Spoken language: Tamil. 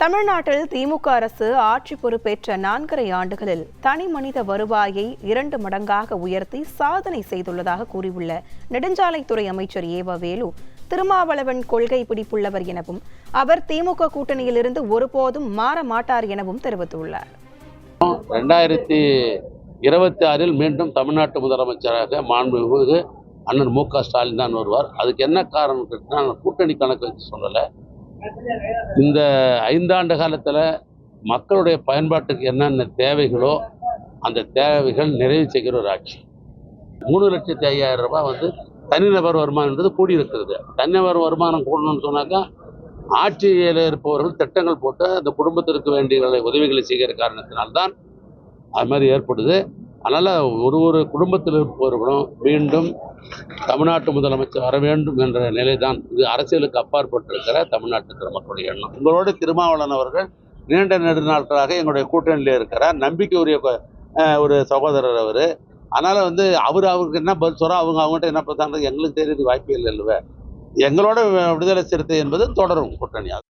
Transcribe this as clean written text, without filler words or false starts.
தமிழ்நாட்டில் திமுக அரசு ஆட்சி பொறுப்பேற்ற 4.5 ஆண்டுகளில் தனி மனித வருவாயை 2 மடங்காக உயர்த்தி சாதனை செய்துள்ளதாக கூறியுள்ள நெடுஞ்சாலைத்துறை அமைச்சர் ஏவ வேலு, திருமாவளவன் கொள்கை பிடிப்புள்ளவர் எனவும் அவர் திமுக கூட்டணியிலிருந்து ஒருபோதும் மாற மாட்டார் எனவும் தெரிவித்துள்ளார். 2026 மீண்டும் தமிழ்நாட்டு முதலமைச்சராக மாண்புமிகு அண்ணன் மு.க. ஸ்டாலின் தான் வருவார். அதுக்கு என்ன காரணம் கேட்டா, கூட்டணி கணக்கு வச்சு சொல்லலை. இந்த 5 ஆண்டு காலத்தில் மக்களுடைய பயன்பாட்டுக்கு என்னென்ன தேவைகளோ அந்த தேவைகள் நிறைவு செய்கிற ஒரு ஆட்சி. 3,05,000 ரூபாய் தனிநபர் வருமானம்ன்றது கூடியிருக்கிறது. தனிநபர் வருமானம் கூடணும்னு சொன்னாக்கா ஆட்சியில் இருப்பவர்கள் திட்டங்கள் போட்டு அந்த குடும்பத்திற்கு வேண்டிய உதவிகளை செய்கிற காரணத்தினால்தான் அது மாதிரி ஏற்படுது. அதனால் ஒரு குடும்பத்தில் இருப்பவர்களும் மீண்டும் தமிழ்நாட்டு முதலமைச்சர் வர வேண்டும் என்ற நிலைதான் இது. அரசியலுக்கு அப்பாற்பட்டிருக்கிற தமிழ்நாட்டுக்கு மக்களுடைய எண்ணம். உங்களோட திருமாவளவன் அவர்கள் நீண்ட நெடுநாட்களாக எங்களுடைய கூட்டணியில் இருக்கிறார். நம்பிக்கையுரிய ஒரு சகோதரர் அவர். அதனால் அவருக்கு என்ன பதில் சொல்கிறோம், அவங்ககிட்ட என்ன பார்த்தாங்க எங்களுக்கு தெரியறதுக்கு வாய்ப்பே இல்லை. எங்களோட விடுதலை சிறுத்தை என்பது தொடரும் கூட்டணியாக.